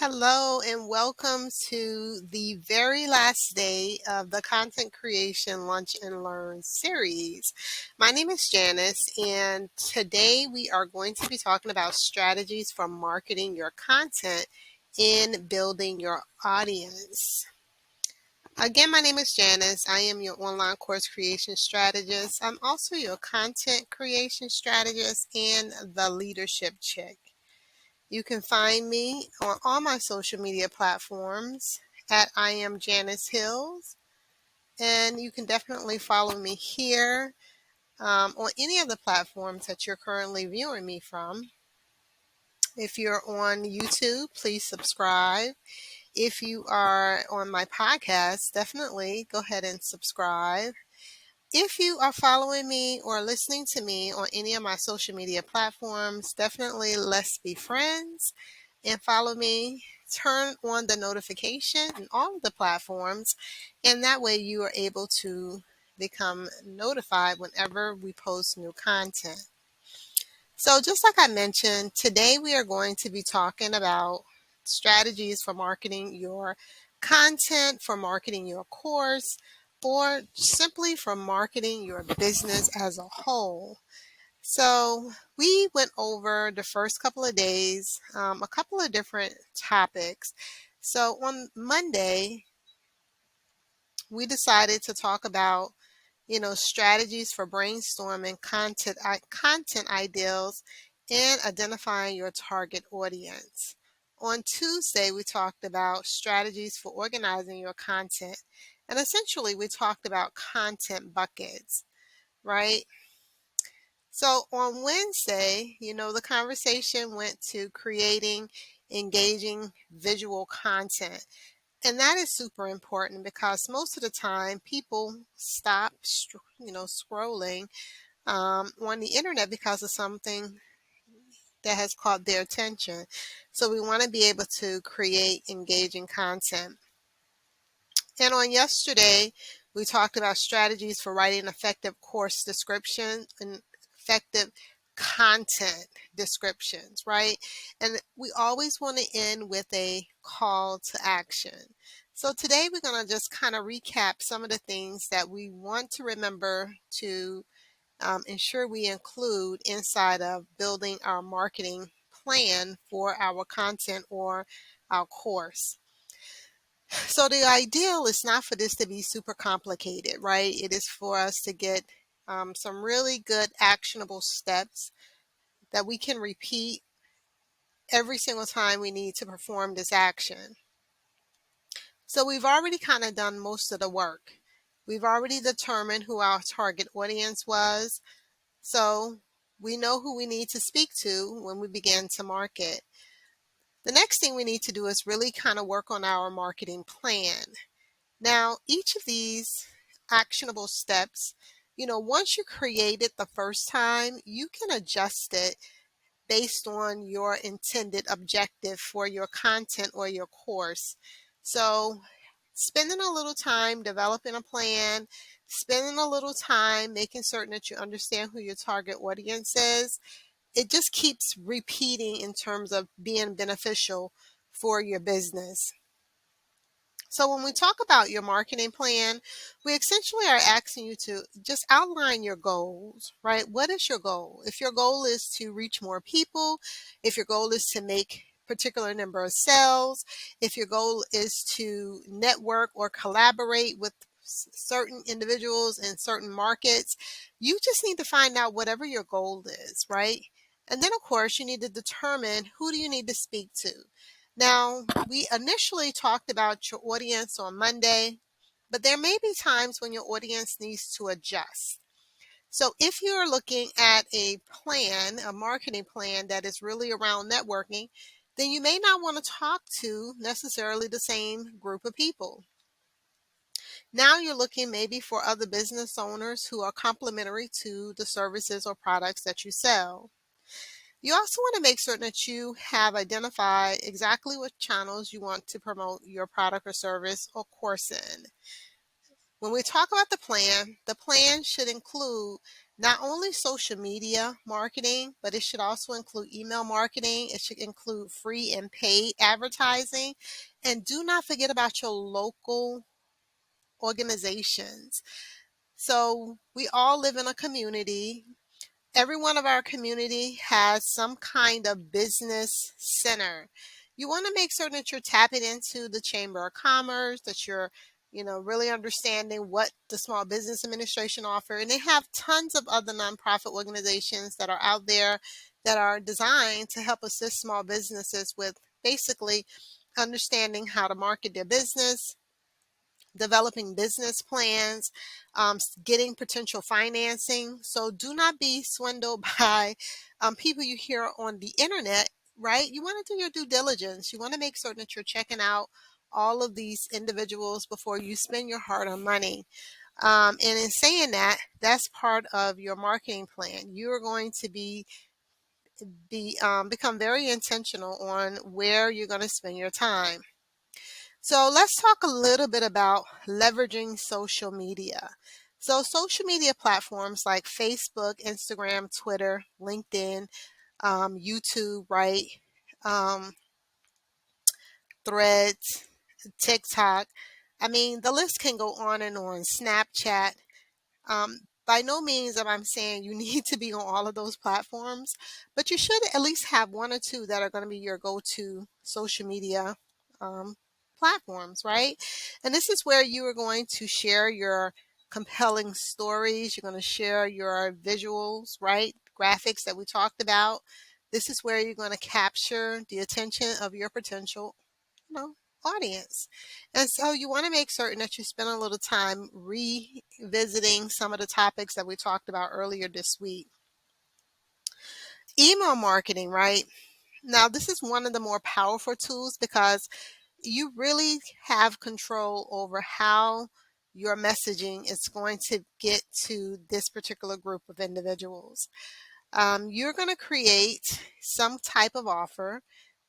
Hello and welcome to the very last day of the Content Creation Lunch and Learn series. My name is Janice, and today we are going to be talking about strategies for marketing your content and building your audience. Again, my name is Janice. I am your online course creation strategist. I'm also your content creation strategist and the leadership chick. You can find me on all my social media platforms at I am Janice Hills, and you can definitely follow me here on any of the platforms that you're currently viewing me from. If you're on YouTube, please subscribe. If you are on my podcast, definitely go ahead and subscribe. If you are following me or listening to me on any of my social media platforms, definitely let's be friends and follow me. Turn on the notification on all of the platforms, and that way you are able to become notified whenever we post new content. So just like I mentioned, today we are going to be talking about strategies for marketing your content, for marketing your course, or simply for marketing your business as a whole. So we went over the first couple of days, a couple of different topics. So on Monday, we decided to talk about strategies for brainstorming content ideals and identifying your target audience. On Tuesday, we talked about strategies for organizing your content. And essentially, we talked about content buckets, right? So on Wednesday, the conversation went to creating engaging visual content. And that is super important because most of the time people stop, scrolling on the internet because of something that has caught their attention. So we want to be able to create engaging content. And on yesterday, we talked about strategies for writing effective course description and effective content descriptions, right? And we always want to end with a call to action. So today we're going to just kind of recap some of the things that we want to remember to ensure we include inside of building our marketing plan for our content or our course. So the ideal is not for this to be super complicated, right? It is for us to get some really good actionable steps that we can repeat every single time we need to perform this action. So we've already kind of done most of the work. We've already determined who our target audience was. So we know who we need to speak to when we begin to market. The next thing we need to do is really kind of work on our marketing plan. Now, each of these actionable steps, once you create it the first time, you can adjust it based on your intended objective for your content or your course. So, spending a little time developing a plan, spending a little time making certain that you understand who your target audience is, it just keeps repeating in terms of being beneficial for your business. So when we talk about your marketing plan, we essentially are asking you to just outline your goals, right? What is your goal? If your goal is to reach more people, if your goal is to make a particular number of sales, if your goal is to network or collaborate with certain individuals in certain markets, you just need to find out whatever your goal is, right? And then, of course, you need to determine who do you need to speak to. Now, we initially talked about your audience on Monday, but there may be times when your audience needs to adjust. So if you're looking at a plan, a marketing plan that is really around networking, then you may not want to talk to necessarily the same group of people. Now you're looking maybe for other business owners who are complementary to the services or products that you sell. You also want to make certain that you have identified exactly what channels you want to promote your product or service or course in. When we talk about the plan should include Not only social media marketing, but it should also include email marketing. It should include free and paid advertising. And do not forget about your local organizations. So we all live in a community. Every one of our community has some kind of business center. You want to make certain that you're tapping into the Chamber of Commerce, that you're, really understanding what the Small Business Administration offer. And they have tons of other nonprofit organizations that are out there that are designed to help assist small businesses with basically understanding how to market their business, developing business plans, getting potential financing. So do not be swindled by people you hear on the internet, right? You want to do your due diligence. You want to make certain that you're checking out all of these individuals before you spend your hard-earned money. And in saying that, that's part of your marketing plan. You are going to become very intentional on where you're going to spend your time. So let's talk a little bit about leveraging social media. So social media platforms like Facebook, Instagram, Twitter, LinkedIn, YouTube, right? Um, Threads, TikTok. I mean, the list can go on and on. Snapchat. By no means am I saying you need to be on all of those platforms, but you should at least have one or two that are going to be your go-to social media um, platforms, right? And this is where you are going to share your compelling stories. You're going to share your visuals, right? Graphics that we talked about. This is where you're going to capture the attention of your potential, you know, audience. And so you want to make certain that you spend a little time revisiting some of the topics that we talked about earlier this week. Email marketing, right? Now, this is one of the more powerful tools because you really have control over how your messaging is going to get to this particular group of individuals. You're going to create some type of offer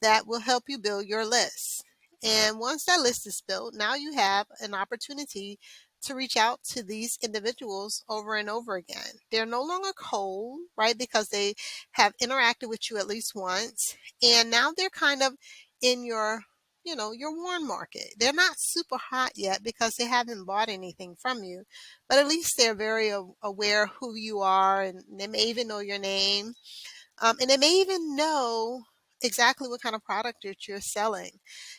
that will help you build your list. And once that list is built, now you have an opportunity to reach out to these individuals over and over again. They're no longer cold, right? Because they have interacted with you at least once. And now they're kind of in your warm market. They're not super hot yet because they haven't bought anything from you, but at least they're very aware who you are, and they may even know your name, and they may even know exactly what kind of product that you're selling.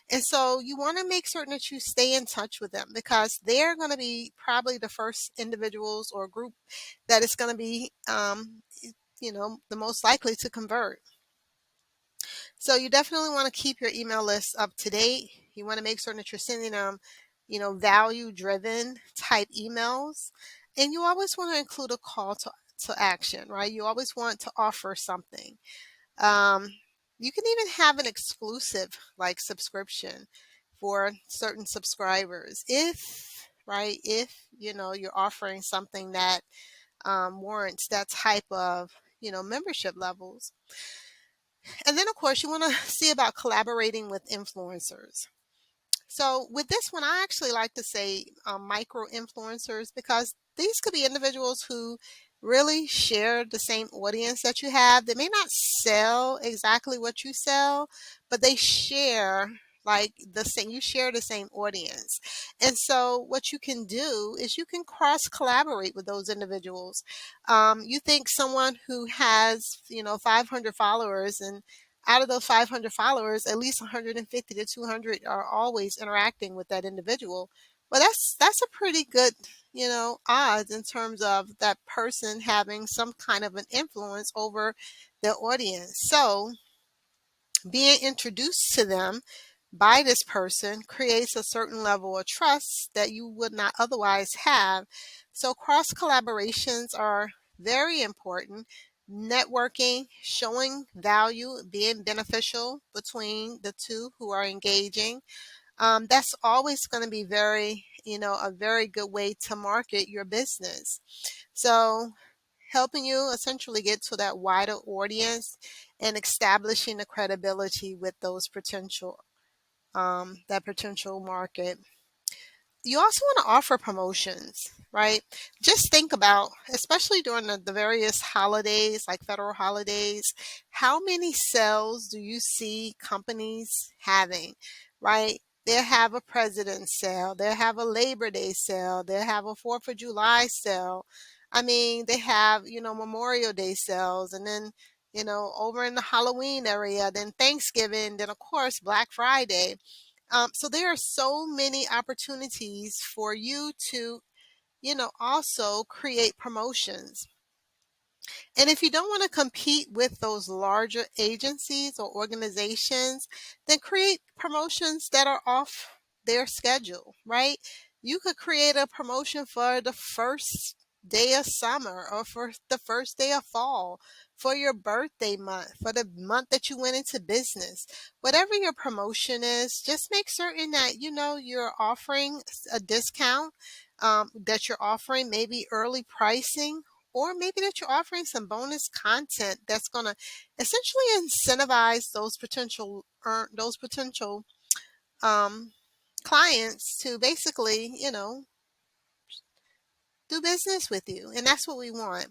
And so you want to make certain that you stay in touch with them because they're going to be probably the first individuals or group that is going to be the most likely to convert. So you definitely want to keep your email list up to date. You want to make certain that you're sending them, value driven type emails. And you always want to include a call to action, right? You always want to offer something. Um, you can even have an exclusive like subscription for certain subscribers if you're offering something that warrants that type of membership levels. And then, of course, you want to see about collaborating with influencers. So with this one, I actually like to say micro influencers because these could be individuals who really share the same audience that you have. They may not sell exactly what you sell, but they share like the same, you share the same audience. And so what you can do is you can cross collaborate with those individuals. You think someone who has, 500 followers, and out of those 500 followers, at least 150 to 200 are always interacting with that individual. Well, that's a pretty good, odds in terms of that person having some kind of an influence over their audience. So being introduced to them by this person creates a certain level of trust that you would not otherwise have. So cross collaborations are very important. Networking, showing value, being beneficial between the two who are engaging. That's always going to be a very good way to market your business. So helping you essentially get to that wider audience and establishing the credibility with those that potential market. You also want to offer promotions, right? Just think about, especially during the various holidays, like federal holidays, how many sales do you see companies having, right? They'll have a President's sale, they'll have a Labor Day sale, they'll have a 4th of July sale. I mean, they have, Memorial Day sales, and then, over in the Halloween area, then Thanksgiving, then of course Black Friday. So there are so many opportunities for you to, also create promotions. And if you don't want to compete with those larger agencies or organizations, then create promotions that are off their schedule, right? You could create a promotion for the first day of summer or for the first day of fall, for your birthday month, for the month that you went into business. Whatever your promotion is, just make certain that you're offering a discount, that you're offering maybe early pricing, or maybe that you're offering some bonus content that's going to essentially incentivize those potential um, clients to basically, do business with you. And that's what we want.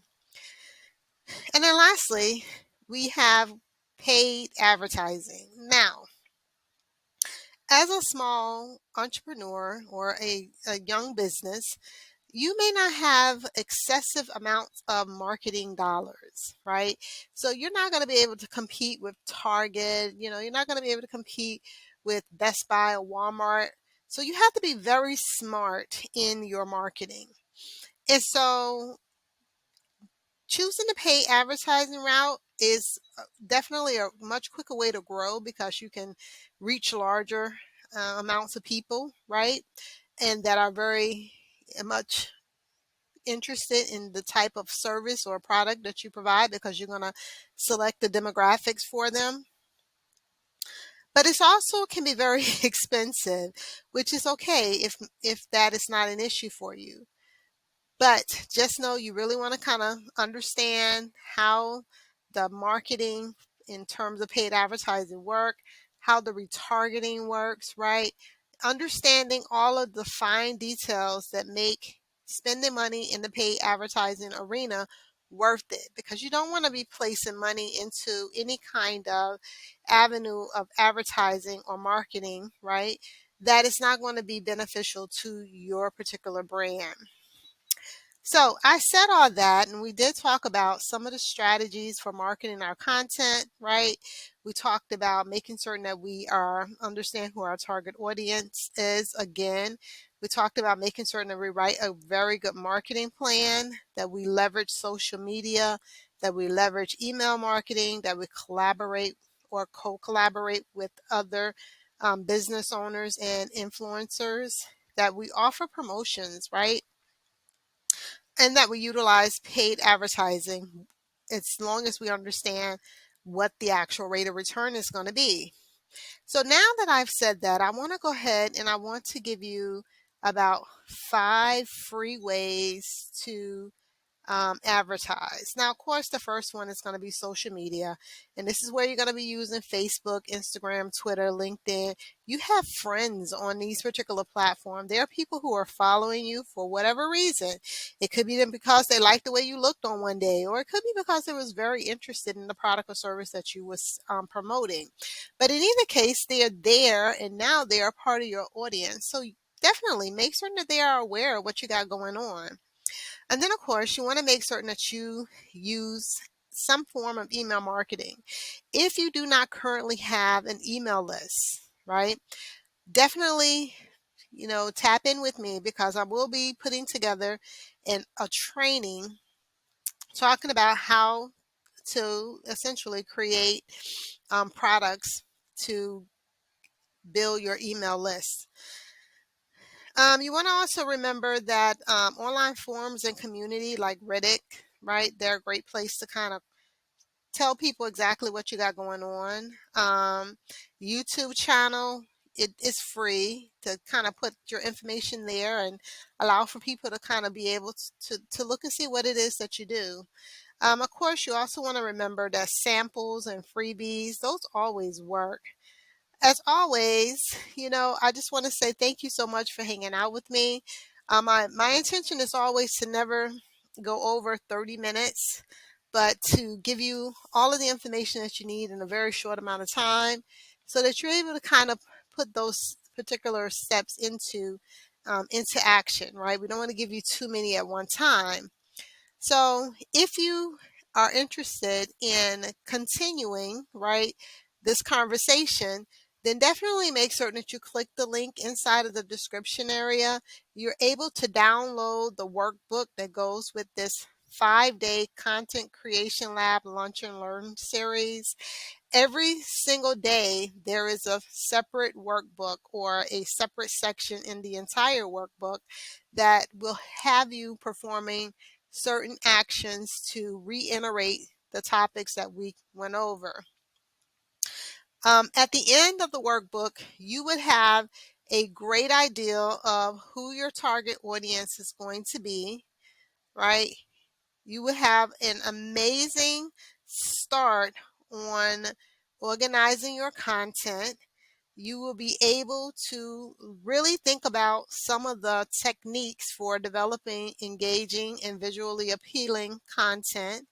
And then lastly, we have paid advertising. Now, as a small entrepreneur or a young business, you may not have excessive amounts of marketing dollars, right? So you're not going to be able to compete with Target, you're not going to be able to compete with Best Buy or Walmart. So you have to be very smart in your marketing. And so choosing the pay advertising route is definitely a much quicker way to grow because you can reach larger amounts of people, right? And that are very much interested in the type of service or product that you provide because you're going to select the demographics for them. But it's also can be very expensive, which is okay if that is not an issue for you. But just know you really want to kind of understand how the marketing in terms of paid advertising work, how the retargeting works, right? Understanding all of the fine details that make spending money in the paid advertising arena worth it, because you don't want to be placing money into any kind of avenue of advertising or marketing, right? That is not going to be beneficial to your particular brand. So I said all that, and we did talk about some of the strategies for marketing our content, right? We talked about making certain that we are understand who our target audience is. Again, we talked about making certain that we write a very good marketing plan, that we leverage social media, that we leverage email marketing, that we collaborate or co-collaborate with other business owners and influencers, that we offer promotions, right? And that we utilize paid advertising as long as we understand what the actual rate of return is going to be. So now that I've said that, I want to go ahead and I want to give you about 5 free ways to advertise. Now, of course, the first one is going to be social media. And this is where you're going to be using Facebook, Instagram, Twitter, LinkedIn. You have friends on these particular platforms. There are people who are following you for whatever reason. It could be them because they liked the way you looked on one day, or it could be because they was very interested in the product or service that you was promoting. But in either case, they are there and now they are part of your audience. So definitely make certain that they are aware of what you got going on. And then, of course, you want to make certain that you use some form of email marketing. If you do not currently have an email list, right, definitely, tap in with me because I will be putting together a training talking about how to essentially create products to build your email list. You want to also remember that online forums and community like Reddit, right? They're a great place to kind of tell people exactly what you got going on. YouTube channel, it is free to kind of put your information there and allow for people to kind of be able to look and see what it is that you do. Of course, you also want to remember that samples and freebies, those always work. As always, I just want to say thank you so much for hanging out with me. My intention is always to never go over 30 minutes, but to give you all of the information that you need in a very short amount of time so that you're able to kind of put those particular steps into action, right? We don't want to give you too many at one time. So if you are interested in continuing, right, this conversation, then definitely make certain that you click the link inside of the description area. You're able to download the workbook that goes with this 5-day content creation lab lunch and learn series. Every single day, there is a separate workbook or a separate section in the entire workbook that will have you performing certain actions to reiterate the topics that we went over. At the end of the workbook, you would have a great idea of who your target audience is going to be, right? You would have an amazing start on organizing your content. You will be able to really think about some of the techniques for developing engaging and visually appealing content.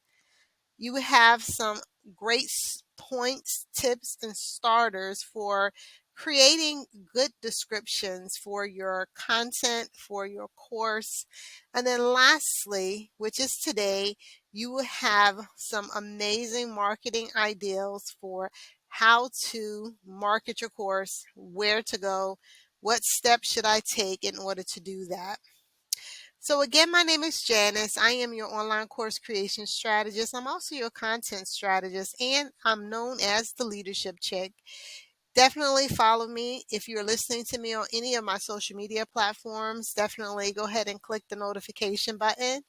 You have some great points, tips, and starters for creating good descriptions for your content, for your course. And then lastly, which is today, you will have some amazing marketing ideas for how to market your course, where to go, what steps should I take in order to do that. So again, my name is Janice. I am your online course creation strategist. I'm also your content strategist, and I'm known as the leadership chick. Definitely follow me if you're listening to me on any of my social media platforms. Definitely go ahead and click the notification button.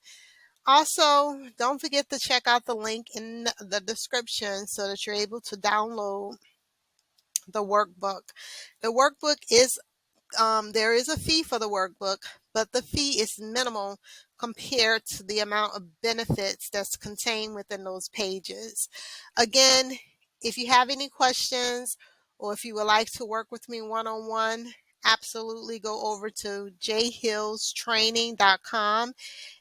Also, don't forget to check out the link in the description so that you're able to download the workbook. The workbook is there is a fee for the workbook, but the fee is minimal compared to the amount of benefits that's contained within those pages. Again, if you have any questions or if you would like to work with me one-on-one, absolutely go over to jhillstraining.com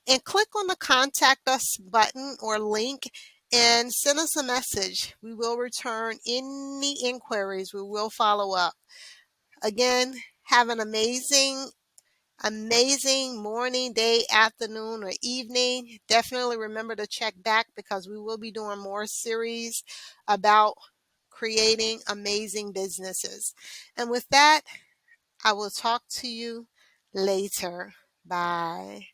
and click on the contact us button or link and send us a message. We will return any inquiries. We will follow up. Again, have an amazing morning, day, afternoon, or evening. Definitely remember to check back because we will be doing more series about creating amazing businesses. And with that, I will talk to you later. Bye.